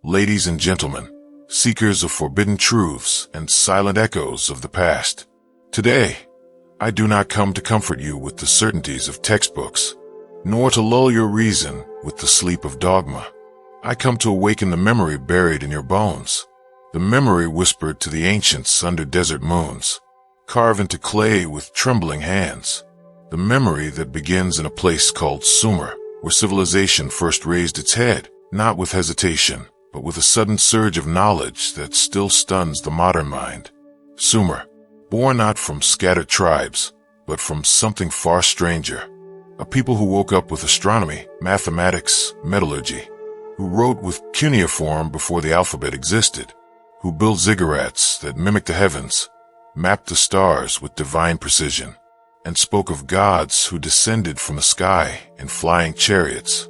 ladies and gentlemen, seekers of forbidden truths and silent echoes of the past. Today, I do not come to comfort you with the certainties of textbooks, nor to lull your reason with the sleep of dogma. I come to awaken the memory buried in your bones, the memory whispered to the ancients under desert moons, carved into clay with trembling hands, the memory that begins in a place called Sumer, where civilization first raised its head, not with hesitation, but with a sudden surge of knowledge that still stuns the modern mind. Sumer, born not from scattered tribes, but from something far stranger. A people who woke up with astronomy, mathematics, metallurgy, who wrote with cuneiform before the alphabet existed, who built ziggurats that mimicked the heavens, mapped the stars with divine precision, and spoke of gods who descended from the sky in flying chariots.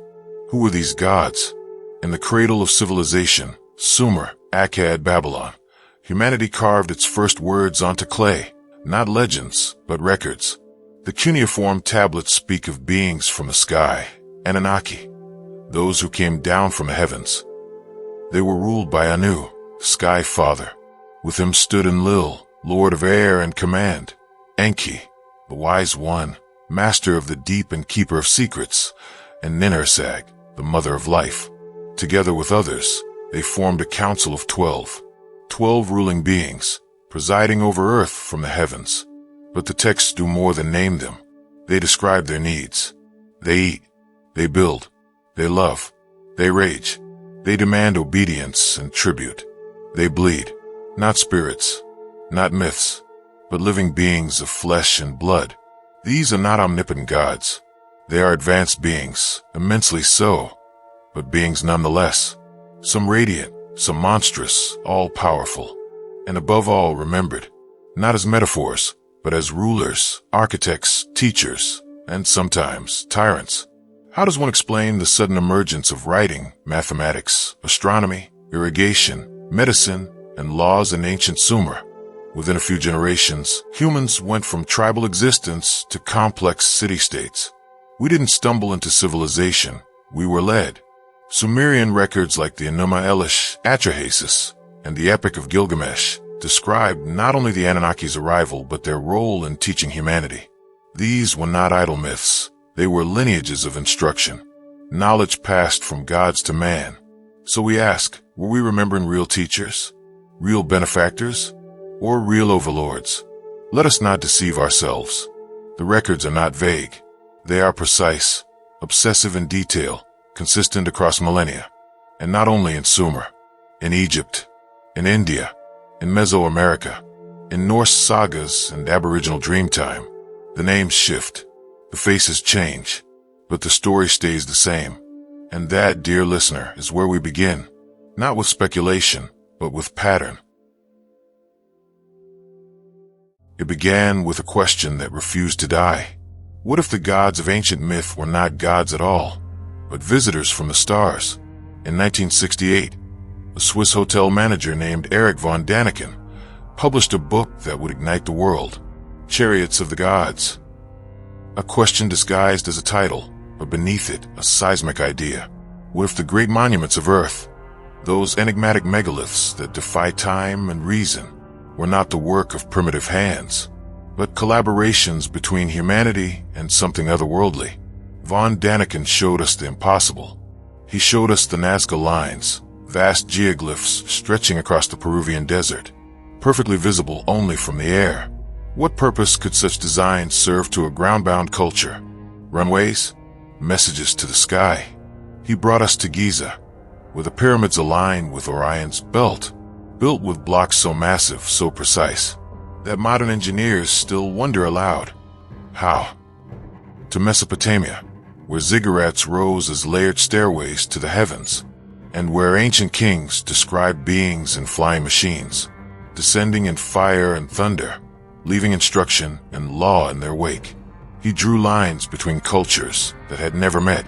Who were these gods? In the cradle of civilization, Sumer, Akkad, Babylon, humanity carved its first words onto clay, not legends, but records. The cuneiform tablets speak of beings from the sky, Anunnaki, those who came down from the heavens. They were ruled by Anu, Sky Father. With him stood Enlil, Lord of Air and Command, Enki, the Wise One, Master of the Deep and Keeper of Secrets, and Ninersag, the Mother of Life. Together with others, they formed a council of 12 ruling beings, presiding over earth from the heavens. But the texts do more than name them. They describe their needs. They eat, they build, they love, they rage, they demand obedience and tribute. They bleed, not spirits, not myths, but living beings of flesh and blood. These are not omnipotent gods. They are advanced beings, immensely so, but beings nonetheless. Some radiant, some monstrous, all-powerful, and above all remembered, not as metaphors, but as rulers, architects, teachers, and sometimes tyrants. How does one explain the sudden emergence of writing, mathematics, astronomy, irrigation, medicine, and laws in ancient Sumer? Within a few generations, humans went from tribal existence to complex city-states. We didn't stumble into civilization, we were led. Sumerian records like the Enuma Elish, Atrahasis, and the Epic of Gilgamesh describe not only the Anunnaki's arrival but their role in teaching humanity. These were not idle myths, they were lineages of instruction, knowledge passed from gods to man. So we ask, were we remembering real teachers, real benefactors, or real overlords? Let us not deceive ourselves. The records are not vague. They are precise, obsessive in detail, consistent across millennia, and not only in Sumer, in Egypt, in India, in Mesoamerica, in Norse sagas and Aboriginal Dreamtime. The names shift, the faces change, but the story stays the same. And that, dear listener, is where we begin, not with speculation, but with pattern. It began with a question that refused to die. What if the gods of ancient myth were not gods at all, but visitors from the stars? In 1968, a Swiss hotel manager named Erich von Däniken published a book that would ignite the world, Chariots of the Gods. A question disguised as a title, but beneath it, a seismic idea. What if the great monuments of Earth, those enigmatic megaliths that defy time and reason, were not the work of primitive hands, but collaborations between humanity and something otherworldly? Von Däniken showed us the impossible. He showed us the Nazca lines, vast geoglyphs stretching across the Peruvian desert, perfectly visible only from the air. What purpose could such designs serve to a ground-bound culture? Runways? Messages to the sky? He brought us to Giza, where the pyramids align with Orion's belt, built with blocks so massive, so precise, that modern engineers still wonder aloud. How? To Mesopotamia, where ziggurats rose as layered stairways to the heavens, and where ancient kings described beings in flying machines, descending in fire and thunder, leaving instruction and law in their wake. He drew lines between cultures that had never met,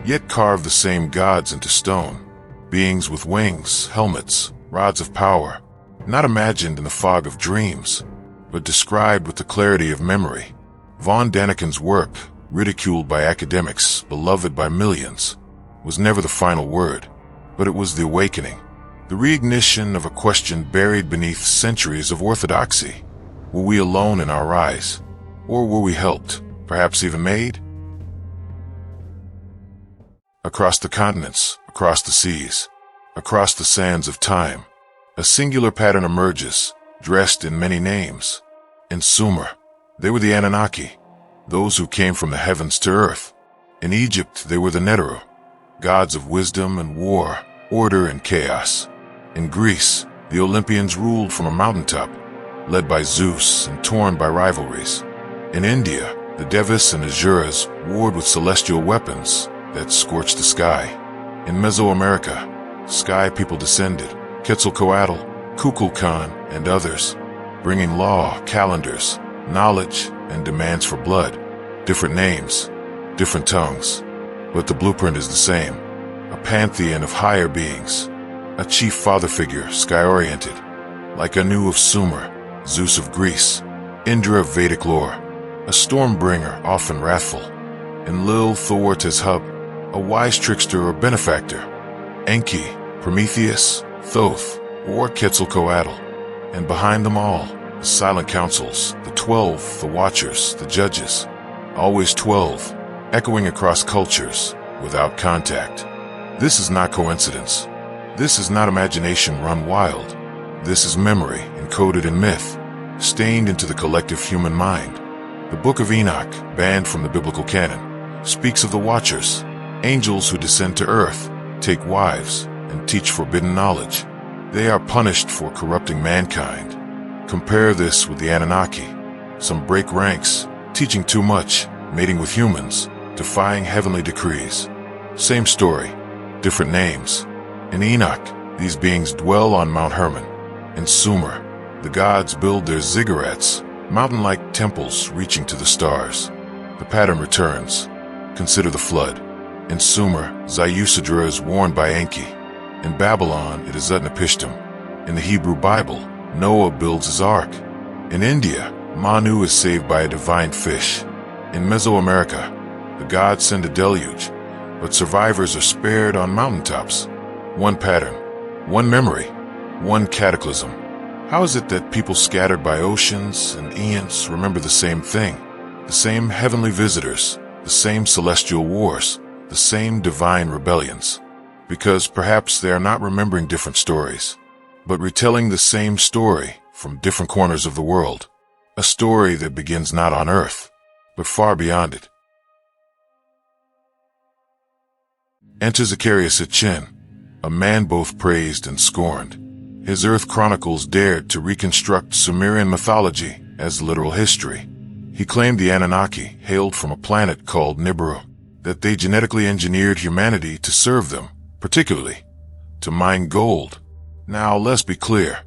yet carved the same gods into stone, beings with wings, helmets, rods of power, not imagined in the fog of dreams, but described with the clarity of memory. Von Däniken's work, ridiculed by academics, beloved by millions, was never the final word, but it was the awakening, The reignition of a question buried beneath centuries of orthodoxy. Were we alone in our rise? Or were we helped, perhaps even made? Across the continents, across the seas, across the sands of time, a singular pattern emerges, dressed in many names. In Sumer, they were the Anunnaki, those who came from the heavens to earth. In Egypt, they were the Withdrew, gods of wisdom and war, order and chaos. In Greece, the Olympians ruled from a mountaintop, led by Zeus and torn by rivalries. In India, the Devas and Asuras warred with celestial weapons that scorched the sky. In Mesoamerica, sky people descended, Quetzalcoatl, Kukulkan, and others, bringing law, calendars, knowledge, and demands for blood. Different names, different tongues, but the blueprint is the same. A pantheon of higher beings, a chief father figure sky-oriented, like Anu of Sumer, Zeus of Greece, Indra of Vedic lore, a stormbringer often wrathful, Enlil, Thor, Tezhub, a wise trickster or benefactor, Enki, Prometheus, Thoth, or Quetzalcoatl, and behind them all, the silent councils, the 12, the watchers, the judges, always 12, echoing across cultures, without contact. This is not coincidence. This is not imagination run wild. This is memory encoded in myth, stained into the collective human mind. The Book of Enoch, banned from the biblical canon, speaks of the Watchers, angels who descend to earth, take wives, and teach forbidden knowledge. They are punished for corrupting mankind. Compare this with the Anunnaki. Some break ranks, teaching too much, mating with humans, defying heavenly decrees. Same story, different names. In Enoch, these beings dwell on Mount Hermon. In Sumer, the gods build their ziggurats, mountain-like temples reaching to the stars. The pattern returns. Consider the flood. In Sumer, Ziusadra is warned by Enki. In Babylon, it is Utnapishtim. In the Hebrew Bible, Noah builds his ark. In India, Manu is saved by a divine fish. In Mesoamerica, the gods send a deluge, but survivors are spared on mountaintops. One pattern, one memory, one cataclysm. How is it that people scattered by oceans and eons remember the same thing? The same heavenly visitors, the same celestial wars, the same divine rebellions? Because perhaps they are not remembering different stories, but retelling the same story from different corners of the world. A story that begins not on Earth, but far beyond it. Enter Zecharia Sitchin, a man both praised and scorned. His Earth Chronicles dared to reconstruct Sumerian mythology as literal history. He claimed the Anunnaki hailed from a planet called Nibiru, that they genetically engineered humanity to serve them, particularly to mine gold. Now, let's be clear.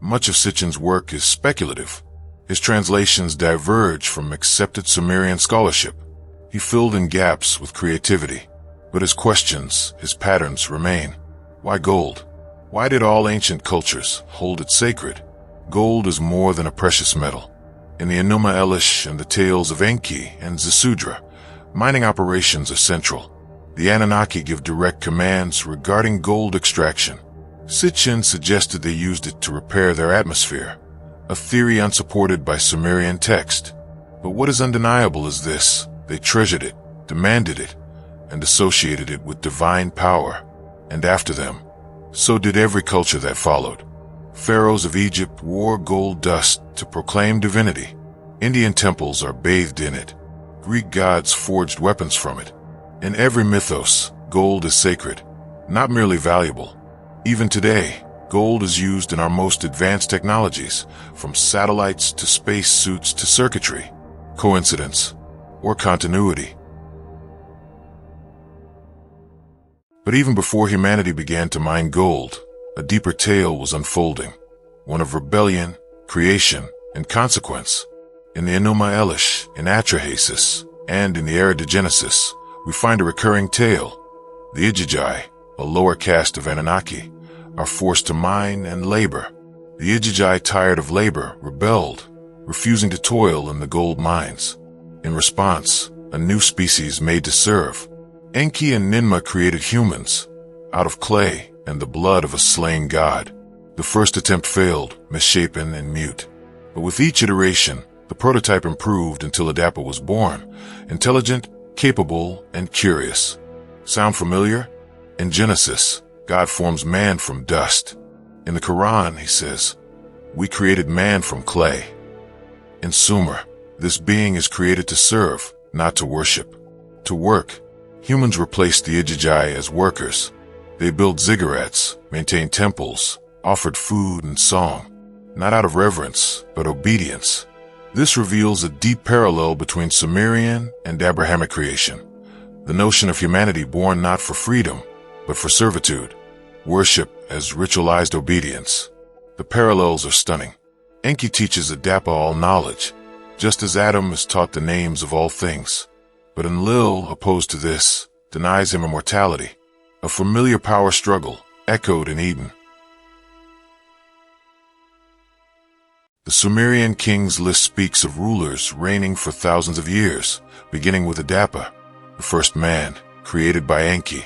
Much of Sitchin's work is speculative. His translations diverge from accepted Sumerian scholarship. He filled in gaps with creativity, but his questions, his patterns remain. Why gold? Why did all ancient cultures hold it sacred? Gold is more than a precious metal. In the Enuma Elish and the tales of Enki and Zisudra, mining operations are central. The Anunnaki give direct commands regarding gold extraction. Sitchin suggested they used it to repair their atmosphere, a theory unsupported by Sumerian text. But what is undeniable is this: they treasured it, demanded it, and associated it with divine power. And after them, so did every culture that followed. Pharaohs of Egypt wore gold dust to proclaim divinity. Indian temples are bathed in it. Greek gods forged weapons from it. In every mythos, gold is sacred, not merely valuable. Even today, gold is used in our most advanced technologies, from satellites to space suits to circuitry. Coincidence or continuity? But even before humanity began to mine gold, a deeper tale was unfolding, one of rebellion, creation, and consequence. In the Enuma Elish, in Atrahasis, and in the Eridagenesis, we find a recurring tale. The Igigi, a lower caste of Anunnaki, are forced to mine and labor. The Igigi, tired of labor, rebelled, refusing to toil in the gold mines. In response, a new species made to serve. Enki and Ninmah created humans, out of clay, and the blood of a slain god. The first attempt failed, misshapen and mute. But with each iteration, the prototype improved until Adapa was born, intelligent, capable, and curious. Sound familiar? In Genesis, God forms man from dust. In the Quran, he says, "We created man from clay." In Sumer, this being is created to serve, not to worship. To work, humans replaced the Ijajai as workers. They built ziggurats, maintained temples, offered food and song, not out of reverence, but obedience. This reveals a deep parallel between Sumerian and Abrahamic creation. The notion of humanity born not for freedom, but for servitude. Worship as ritualized obedience. The parallels are stunning. Enki teaches Adapa all knowledge, just as Adam is taught the names of all things. But Enlil, opposed to this, denies him immortality. A familiar power struggle, echoed in Eden. The Sumerian kings list speaks of rulers reigning for thousands of years, beginning with Adapa, the first man, created by Enki.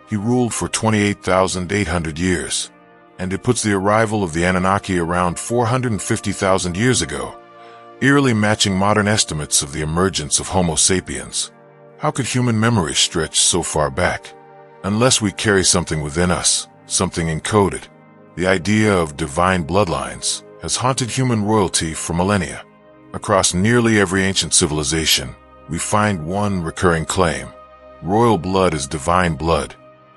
He ruled for 28,800 years, and it puts the arrival of the Anunnaki around 450,000 years ago, eerily matching modern estimates of the emergence of Homo sapiens. How could human memory stretch so far back? Unless we carry something within us, something encoded. The idea of divine bloodlines has haunted human royalty for millennia. Across nearly every ancient civilization, we find one recurring claim. Royal blood is divine blood.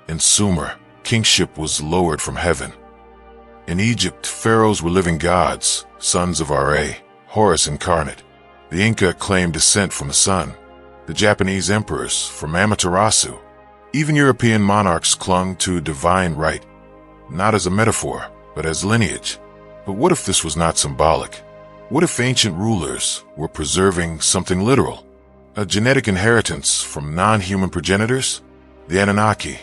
In Sumer, kingship was lowered from heaven. In Egypt, pharaohs were living gods, sons of Ra, Horus incarnate. The Inca claimed descent from the sun. The Japanese emperors from Amaterasu. Even European monarchs clung to divine right, not as a metaphor, but as lineage. But what if this was not symbolic? What if ancient rulers were preserving something literal? A genetic inheritance from non-human progenitors? The Anunnaki,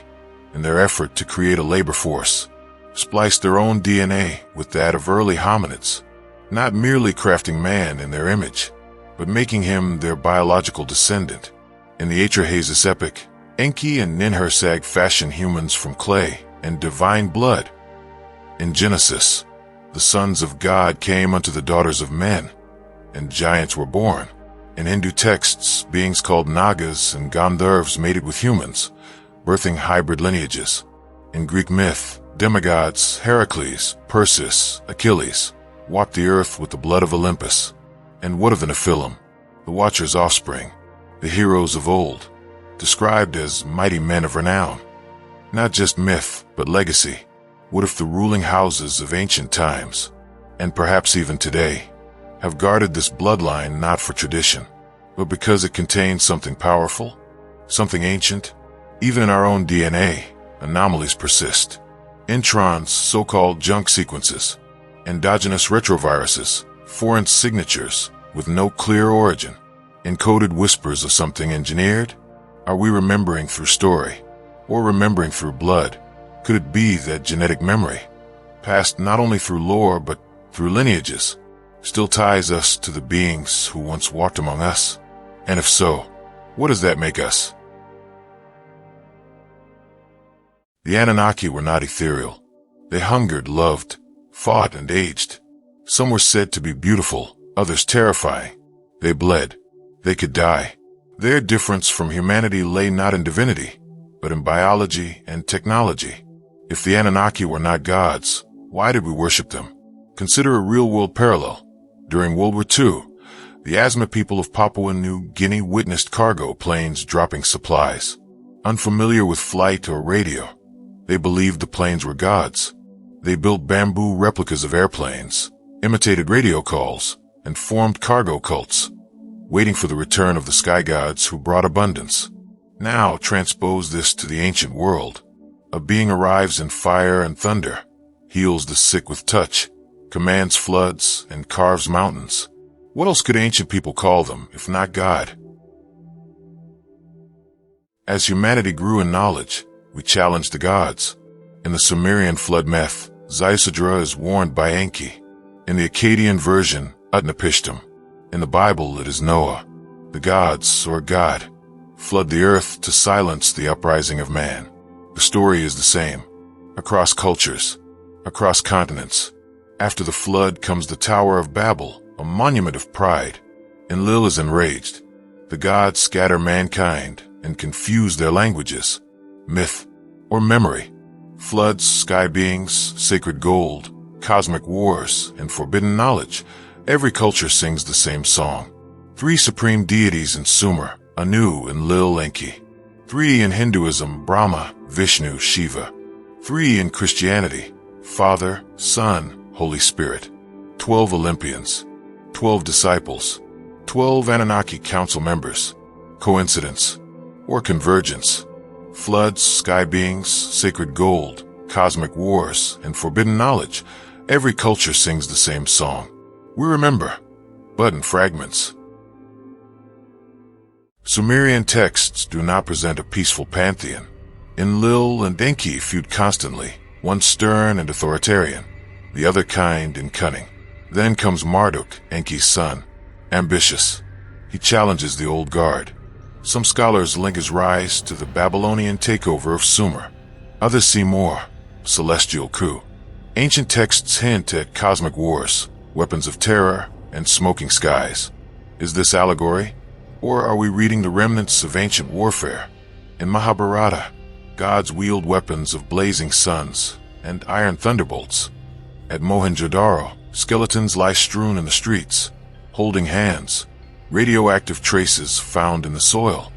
in their effort to create a labor force, spliced their own DNA with that of early hominids, not merely crafting man in their image, but making him their biological descendant. In the Atrahasis epic, Enki and Ninhursag fashion humans from clay and divine blood. In Genesis, the sons of God came unto the daughters of men, and giants were born. In Hindu texts, beings called Nagas and Gandharvas mated with humans, birthing hybrid lineages. In Greek myth, demigods Heracles, Perseus, Achilles walked the earth with the blood of Olympus. And what of the Nephilim, the Watcher's offspring, the heroes of old, described as mighty men of renown? Not just myth, but legacy. What if the ruling houses of ancient times, and perhaps even today, have guarded this bloodline not for tradition, but because it contains something powerful, something ancient? Even in our own DNA, anomalies persist. Introns, so-called junk sequences, endogenous retroviruses, foreign signatures with no clear origin, encoded whispers of something engineered? Are we remembering through story, or remembering through blood? Could it be that genetic memory, passed not only through lore but through lineages, still ties us to the beings who once walked among us? And if so, what does that make us? The Anunnaki were not ethereal. They hungered, loved, fought, and aged. Some were said to be beautiful, others terrifying. They bled. They could die. Their difference from humanity lay not in divinity, but in biology and technology. If the Anunnaki were not gods, why did we worship them? Consider a real-world parallel. During World War II, the Asma people of Papua New Guinea witnessed cargo planes dropping supplies. Unfamiliar with flight or radio, they believed the planes were gods. They built bamboo replicas of airplanes, imitated radio calls, and formed cargo cults, waiting for the return of the sky gods who brought abundance. Now transpose this to the ancient world. A being arrives in fire and thunder, heals the sick with touch, commands floods, and carves mountains. What else could ancient people call them, if not God? As humanity grew in knowledge, we challenged the gods. In the Sumerian flood myth, Zecharia is warned by Enki. In the Akkadian version, Utnapishtim. In the Bible, it is Noah. The gods, or God, flood the earth to silence the uprising of man. The story is the same. across cultures, across continents. After the flood comes the Tower of Babel, a monument of pride. Enlil is enraged. The gods scatter mankind and confuse their languages. Myth or memory, floods, sky beings, sacred gold, cosmic wars, and forbidden knowledge. Every culture sings the same song. 3 supreme deities in Sumer, Anu, Enlil, Enki. 3 in Hinduism, Brahma, Vishnu, Shiva. 3 in Christianity, Father, Son, Holy Spirit. 12 Olympians, 12 disciples, 12 Anunnaki council members. Coincidence or convergence? Floods, sky beings, sacred gold, cosmic wars, and forbidden knowledge. Every culture sings the same song. We remember, but in fragments. Sumerian texts do not present a peaceful pantheon. Enlil and Enki feud constantly, one stern and authoritarian, the other kind and cunning. Then comes Marduk, Enki's son, ambitious. He challenges the old guard. Some scholars link his rise to the Babylonian takeover of Sumer. Others see more, celestial coup. Ancient texts hint at cosmic wars, weapons of terror, and smoking skies. Is this allegory? Or are we reading the remnants of ancient warfare? In Mahabharata, gods wield weapons of blazing suns and iron thunderbolts. At Mohenjo-daro, skeletons lie strewn in the streets, holding hands. Radioactive traces found in the soil.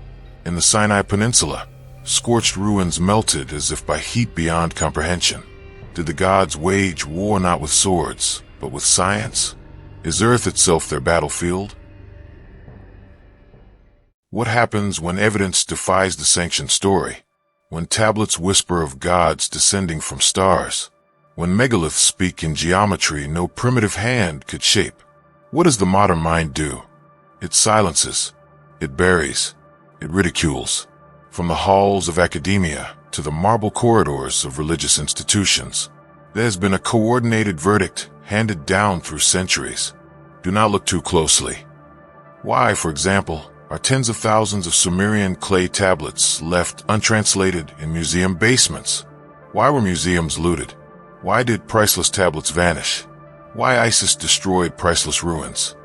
In the Sinai Peninsula, scorched ruins melted as if by heat beyond comprehension. Did the gods wage war not with swords, but with science? Is Earth itself their battlefield? What happens when evidence defies the sanctioned story? When tablets whisper of gods descending from stars? When megaliths speak in geometry no primitive hand could shape? What does the modern mind do? It silences, it buries, it ridicules. From the halls of academia to the marble corridors of religious institutions, there has been a coordinated verdict handed down through centuries. Do not look too closely. Why, for example, are tens of thousands of Sumerian clay tablets left untranslated in museum basements? Why were museums looted? Why did priceless tablets vanish? Why ISIS destroyed priceless ruins?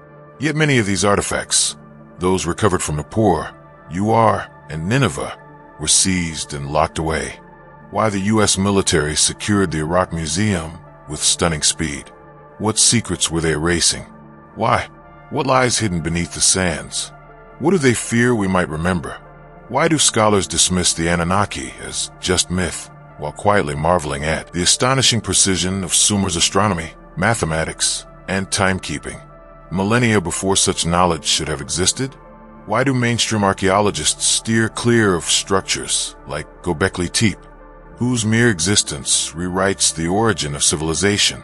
Yet many of these artifacts, those recovered from Nippur, Uar, and Nineveh, were seized and locked away. Why the U.S. military secured the Iraq Museum with stunning speed? What secrets were they erasing? Why? What lies hidden beneath the sands? What do they fear we might remember? Why do scholars dismiss the Anunnaki as just myth, while quietly marveling at the astonishing precision of Sumer's astronomy, mathematics, and timekeeping? Millennia before such knowledge should have existed? Why do mainstream archaeologists steer clear of structures like Göbekli Tepe, whose mere existence rewrites the origin of civilization?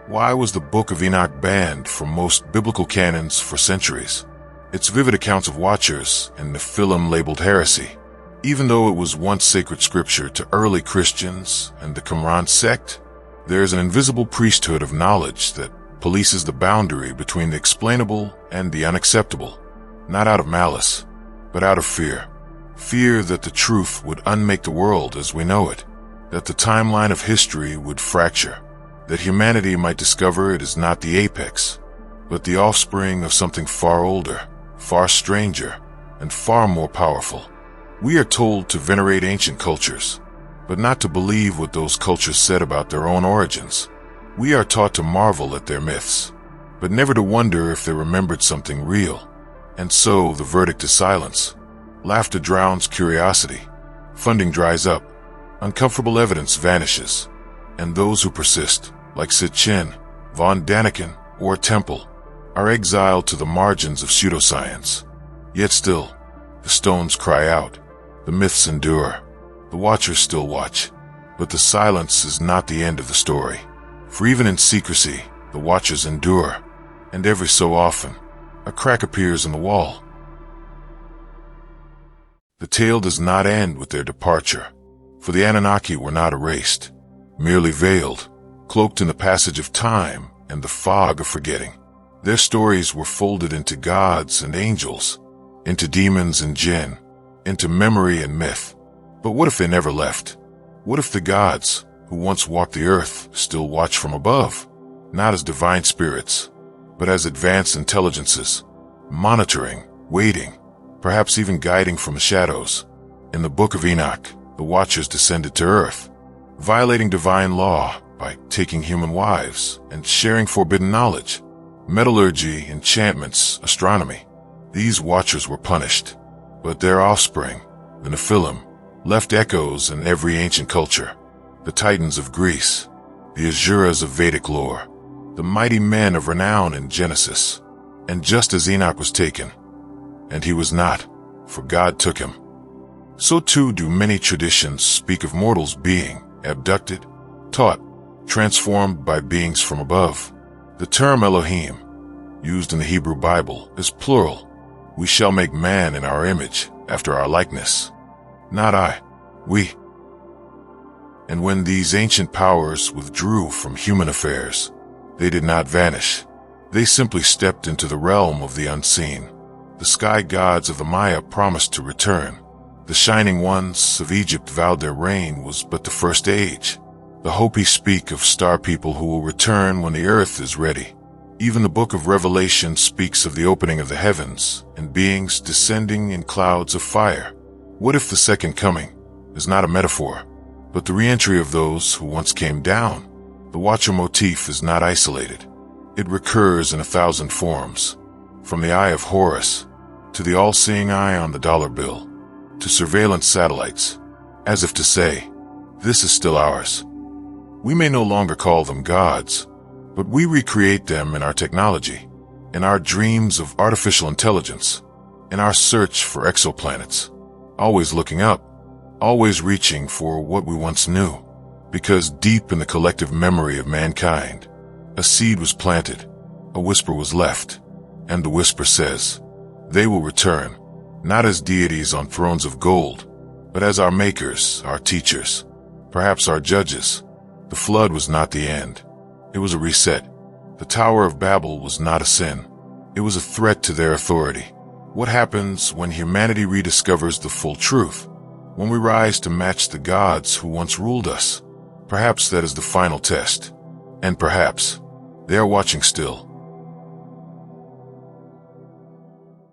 Why was the Book of Enoch banned from most biblical canons for centuries? Its vivid accounts of watchers and Nephilim labeled heresy, even though it was once sacred scripture to early Christians and the Qumran sect. There is an invisible priesthood of knowledge that polices the boundary between the explainable and the unacceptable, not out of malice, but out of fear. Fear that the truth would unmake the world as we know it, that the timeline of history would fracture, that humanity might discover it is not the apex, but the offspring of something far older, far stranger, and far more powerful. We are told to venerate ancient cultures, but not to believe what those cultures said about their own origins. We are taught to marvel at their myths, but never to wonder if they remembered something real. And so the verdict is silence. Laughter drowns curiosity. Funding dries up. Uncomfortable evidence vanishes. And those who persist, like Sitchin, von Daniken, or Temple, are exiled to the margins of pseudoscience. Yet still, the stones cry out. The myths endure. The watchers still watch. But the silence is not the end of the story. For even in secrecy, the watchers endure, and every so often, a crack appears in the wall. The tale does not end with their departure, for the Anunnaki were not erased, merely veiled, cloaked in the passage of time and the fog of forgetting. Their stories were folded into gods and angels, into demons and jinn, into memory and myth. But what if they never left? What if the gods, who once walked the earth still watch from above, not as divine spirits, but as advanced intelligences, monitoring, waiting, perhaps even guiding from the shadows. In the book of Enoch, the Watchers descended to earth, violating divine law by taking human wives and sharing forbidden knowledge, metallurgy, enchantments, astronomy. These Watchers were punished, but their offspring, the Nephilim, left echoes in every ancient culture. The Titans of Greece, the Asuras of Vedic lore, the mighty men of renown in Genesis. And just as Enoch was taken, and he was not, for God took him, so too do many traditions speak of mortals being abducted, taught, transformed by beings from above. The term Elohim, used in the Hebrew Bible, is plural. We shall make man in our image, after our likeness. Not I, we. And when these ancient powers withdrew from human affairs, they did not vanish. They simply stepped into the realm of the unseen. The sky gods of the Maya promised to return. The shining ones of Egypt vowed their reign was but the first age. The Hopi speak of star people who will return when the earth is ready. Even the book of Revelation speaks of the opening of the heavens and beings descending in clouds of fire. What if the second coming is not a metaphor, but the re-entry of those who once came down? The Watcher motif is not isolated. It recurs in 1,000 forms, from the Eye of Horus to the all-seeing eye on the dollar bill, to surveillance satellites, as if to say, this is still ours. We may no longer call them gods, but we recreate them in our technology, in our dreams of artificial intelligence, in our search for exoplanets, always looking up, always reaching for what we once knew, because deep in the collective memory of mankind, a seed was planted, a whisper was left, and the whisper says, they will return, not as deities on thrones of gold, but as our makers, our teachers, perhaps our judges. The flood was not the end. It was a reset. The Tower of Babel was not a sin. It was a threat to their authority. What happens when humanity rediscovers the full truth? When we rise to match the gods who once ruled us? Perhaps that is the final test. And perhaps they are watching still.